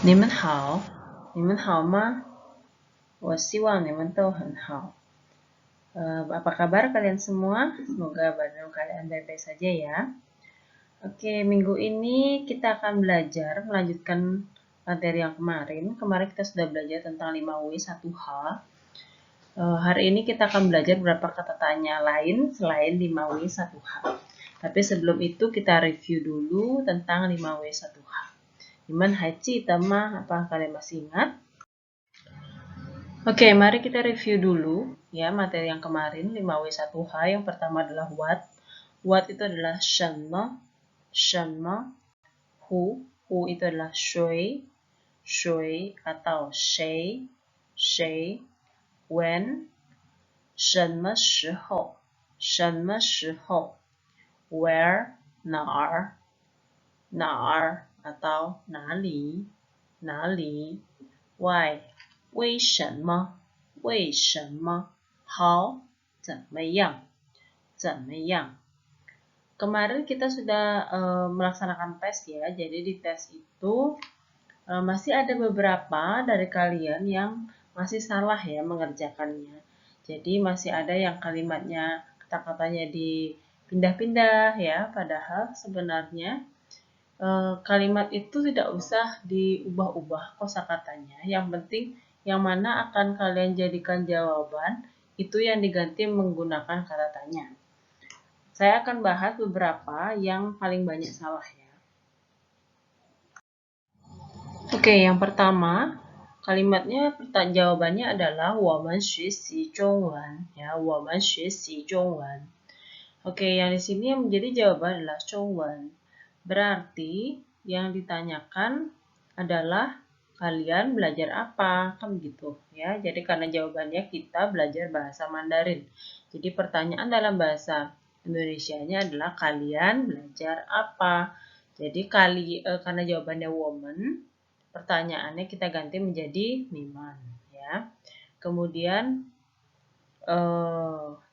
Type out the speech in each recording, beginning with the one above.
你们好，你们好吗？我希望你们都很好。Apa kabar kalian semua? Semoga badan kalian baik-baik saja ya. Oke, minggu ini kita akan belajar melanjutkan materi yang kemarin. Kemarin kita sudah belajar tentang 5W 1H. Hari ini kita akan belajar beberapa kata tanya lain selain 5W 1H. Tapi sebelum itu kita review dulu tentang 5W 1H. Iman Haji Tama, apa kalian masih ingat? Oke, mari kita review dulu ya materi yang kemarin 5W1H. Yang pertama adalah what. What itu adalah 什么, 什么. Who itu adalah 谁, 谁 atau 谁, 谁. When, 什么时候, 什么时候. Where, 哪儿, 哪儿 atau 哪里, 哪里. Why, 为什么？为什么？好，怎么样？怎么样？ Kemarin kita sudah melaksanakan tes ya. Jadi di tes itu masih ada beberapa dari kalian yang masih salah ya mengerjakannya. Jadi masih ada yang kalimatnya, kata-katanya dipindah-pindah ya. Padahal sebenarnya kalimat itu tidak usah diubah-ubah kosakatanya. Yang penting yang mana akan kalian jadikan jawaban itu yang diganti menggunakan kata tanya. Saya akan bahas beberapa yang paling banyak salah ya. Oke, yang pertama kalimatnya jawabannya adalah 我们学习中文 ya, 我们学习中文. Oke, yang di sini yang menjadi jawaban adalah 中文. Berarti yang ditanyakan adalah kalian belajar apa? Kan gitu ya. Jadi karena jawabannya kita belajar bahasa Mandarin. Jadi pertanyaan dalam bahasa Indonesianya adalah kalian belajar apa? Jadi karena jawabannya woman, pertanyaannya kita ganti menjadi niman ya. Kemudian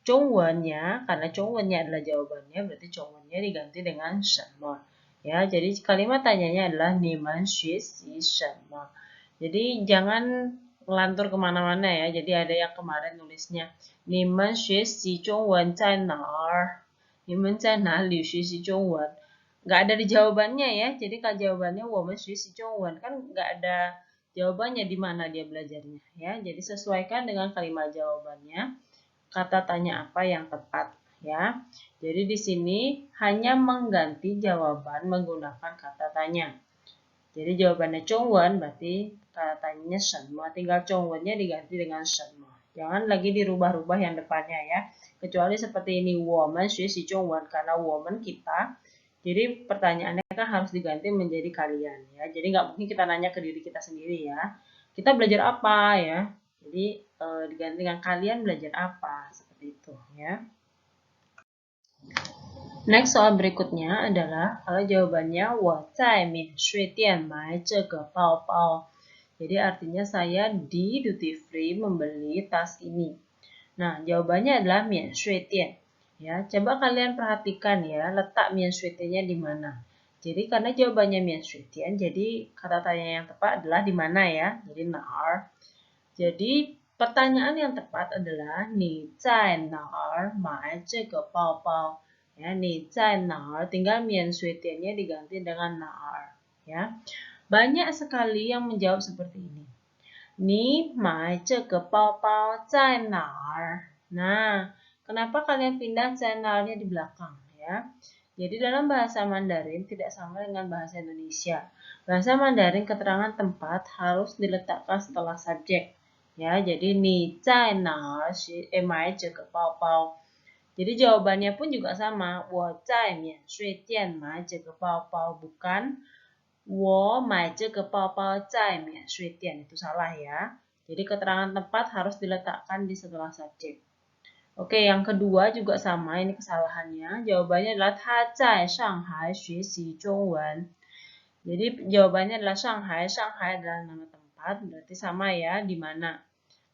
Zhongwennya, karena Zhongwennya adalah jawabannya, berarti Zhongwennya diganti dengan 什么. Ya, jadi kalimat tanyanya adalah 你们学习什么. Jadi jangan ngelantur kemana-mana ya. Jadi ada yang kemarin nulisnya 你们学习中文在哪儿? 你们在哪里学习中文? Nggak ada di jawabannya ya. Jadi kalau jawabannya 我们学习中文 kan nggak ada jawabannya di mana dia belajarnya ya. Jadi sesuaikan dengan kalimat jawabannya. Kata tanya apa yang tepat ya. Jadi di sini hanya mengganti jawaban menggunakan kata tanya. Jadi jawabannya 中文 berarti kata tanyanya 什么, tinggal 中文-nya diganti dengan 什么. Jangan lagi dirubah-rubah yang depannya ya. Kecuali seperti ini 我们学习中文 karena 我们kita. Jadi pertanyaannya kan harus diganti menjadi kalian ya. Jadi nggak mungkin kita nanya ke diri kita sendiri ya. Kita belajar apa ya? Jadi diganti dengan kalian belajar apa, seperti itu ya. Next soal berikutnya adalah kalau jawabannya 我在免税店买这个包包. Jadi artinya saya di duty free membeli tas ini. Nah, jawabannya adalah 免税店. Ya, coba kalian perhatikan ya, letak 免税店-nya di mana. Jadi karena jawabannya 免税店, jadi kata tanya yang tepat adalah di mana ya. Jadi 哪儿. Jadi pertanyaan yang tepat adalah 你在哪儿买这个包包? Ya, 你在哪儿 tinggal 免税店-nya diganti dengan 哪儿 ya. Banyak sekali yang menjawab seperti ini. 你买这个包包在哪儿? Nah, kenapa kalian pindah 在哪儿-nya di belakang ya? Jadi dalam bahasa Mandarin tidak sama dengan bahasa Indonesia. Bahasa Mandarin keterangan tempat harus diletakkan setelah subjek. Ya, jadi 你在哪儿买这个包包? Jadi jawabannya pun juga sama. 我在免税店买这个包包, bukan 我买这个包包在免税店. Itu salah ya. Jadi keterangan tempat harus diletakkan di setelah subjek. Oke, yang kedua juga sama, ini kesalahannya. Jawabannya adalah 他在上海学习中文. Jadi jawabannya adalah Shanghai. Shanghai adalah nama tempat, berarti sama ya, di mana.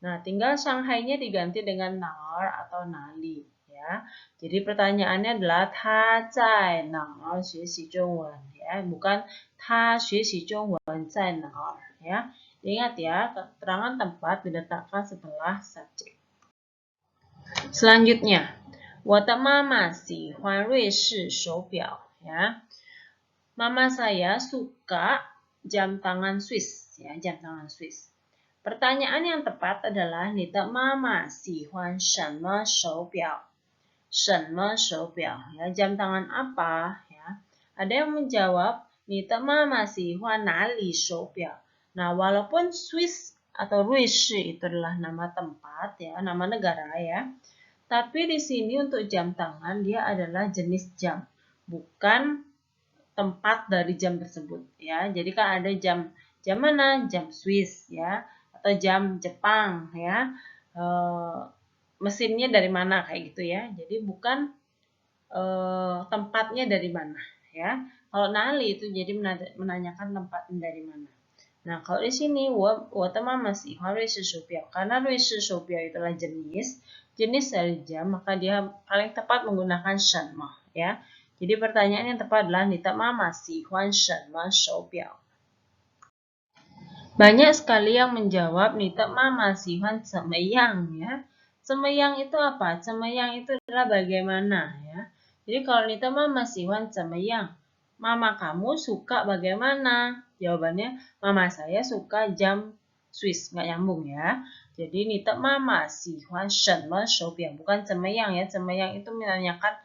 Nah, tinggal Shanghai-nya diganti dengan 哪儿 atau 哪里ya. Jadi pertanyaannya adalah 他在哪儿学习中文 ya, bukan 他学习中文在哪儿 ya. Ingat ya, keterangan tempat diletakkan setelah subjek. Selanjutnya, 我的妈妈喜欢瑞士手表 ya. Mama saya suka jam tangan Swiss ya, jam tangan Swiss. Pertanyaan yang tepat adalah 你的妈妈喜欢什么手表？什么手表 ya, jam tangan apa ya? Ada yang menjawab 你的妈妈喜欢哪里手表？ Nah, walaupun Swiss atau Ruisi itu adalah nama tempat ya, nama negara ya. Tapi di sini untuk jam tangan dia adalah jenis jam, bukan tempat dari jam tersebut ya. Jadi kan ada jam mana? Jam Swiss ya, atau jam Jepang ya. Mesinnya dari mana kayak gitu ya. Jadi bukan tempatnya dari mana ya. Kalau nali itu jadi menanyakan tempatnya dari mana. Nah, kalau di sini 我的妈妈喜欢瑞士手表 karena 瑞士手表itulah jenis dari jam, maka dia paling tepat menggunakan 什么 ya. Jadi pertanyaan yang tepat adalah 你的妈妈喜欢什么手表? Banyak sekali yang menjawab 你的妈妈喜欢怎么样 ya. 怎么样 itu apa? 怎么样 itu adalah bagaimana ya. Jadi kalau 你的妈妈喜欢怎么样, mama kamu suka bagaimana? Jawabannya, mama saya suka jam Swiss, nggak nyambung ya. Jadi 你的妈妈喜欢什么手表, bukan 怎么样 ya. 怎么样 itu menanyakan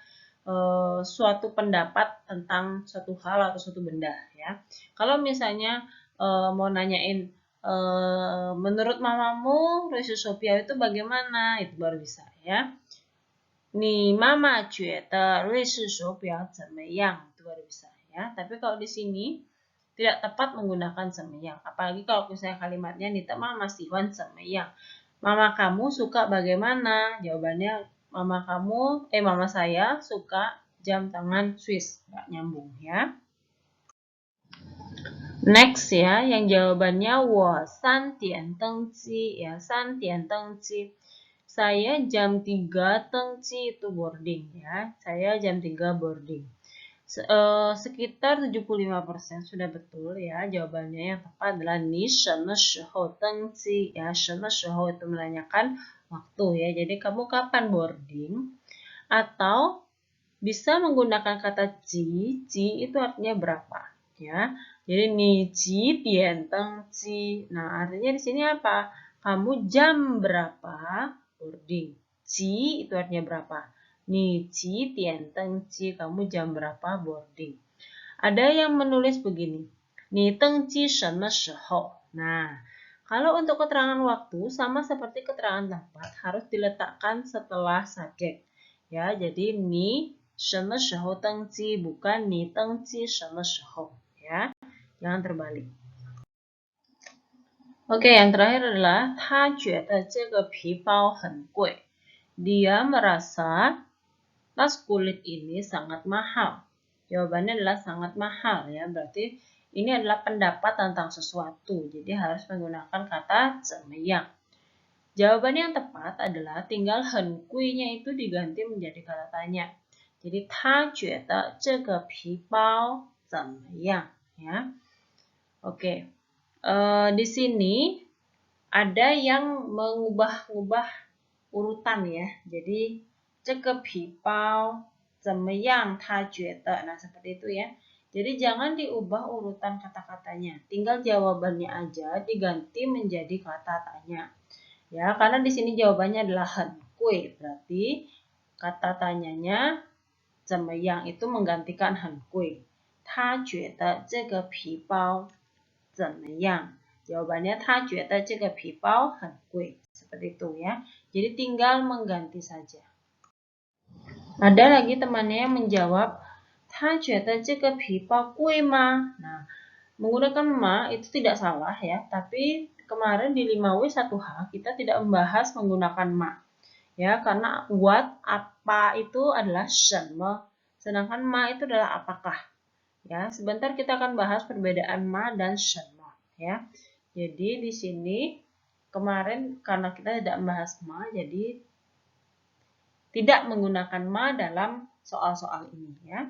suatu pendapat tentang suatu hal atau suatu benda ya. Kalau misalnya mau nanyain menurut mamamu Ruisi Sophia itu bagaimana, itu baru bisa ya. 你妈妈觉得瑞士手表怎么样, itu baru bisa ya. Tapi kalau di sini tidak tepat menggunakan 怎么样, apalagi kalau misalnya kalimatnya 你的妈妈喜欢怎么样, mama kamu suka bagaimana? Jawabannya mama saya suka jam tangan Swiss, nggak nyambung ya. Next ya, yang jawabannya 我3点登机 ya, 3点登机. Saya jam 3 登机 itu boarding ya. Saya jam 3 boarding. Sekitar 75% sudah betul ya. Jawabannya yang tepat adalah 你什么时候登机 ya. 什么时候itu menanyakan waktu ya. Jadi kamu kapan boarding? Atau bisa menggunakan kata ji. Ji itu artinya berapa ya. Jadi 你几点登机? Nah, artinya di sini apa? Kamu jam berapa boarding? Ji itu artinya berapa? 你几点登机? Kamu jam berapa boarding? Ada yang menulis begini. 你登机什么时候? Nah, kalau untuk keterangan waktu sama seperti keterangan tempat harus diletakkan setelah subjek. Ya, jadi 你什么时候登机 bukan 你登机什么时候 ya. Jangan terbalik. Oke, yang terakhir adalah 他觉得这个皮包很贵. Dia merasa tas kulit ini sangat mahal. Jawabannya adalah sangat mahal ya. Berarti ini adalah pendapat tentang sesuatu. Jadi harus menggunakan kata 怎么样. Jawaban yang tepat adalah tinggal 很贵nya itu diganti menjadi kata tanya. Jadi 他觉得这个皮包怎么样 ya. Oke, di sini ada yang mengubah-ubah urutan ya. Jadi 这个皮包怎么样他觉得, nah seperti itu ya. Jadi jangan diubah urutan kata-katanya, tinggal jawabannya aja diganti menjadi kata tanya. Ya, karena di sini jawabannya adalah 很贵, berarti kata tanyanya 怎么样 itu menggantikan 很贵. 他觉得这个皮包怎么样? Jawabannya 他觉得这个皮包很贵. Seperti itu ya. Jadi tinggal mengganti saja. Ada lagi temannya yang menjawab 他觉得这个皮包贵吗? Nah, menggunakan ma itu tidak salah ya, tapi kemarin di 5W1H kita tidak membahas menggunakan ma. Ya, karena what apa itu adalah 什么, sedangkan ma itu adalah apakah. Ya, sebentar kita akan bahas perbedaan ma dan 什么 ya. Jadi di sini kemarin karena kita tidak membahas ma, jadi tidak menggunakan ma dalam soal-soal ini ya.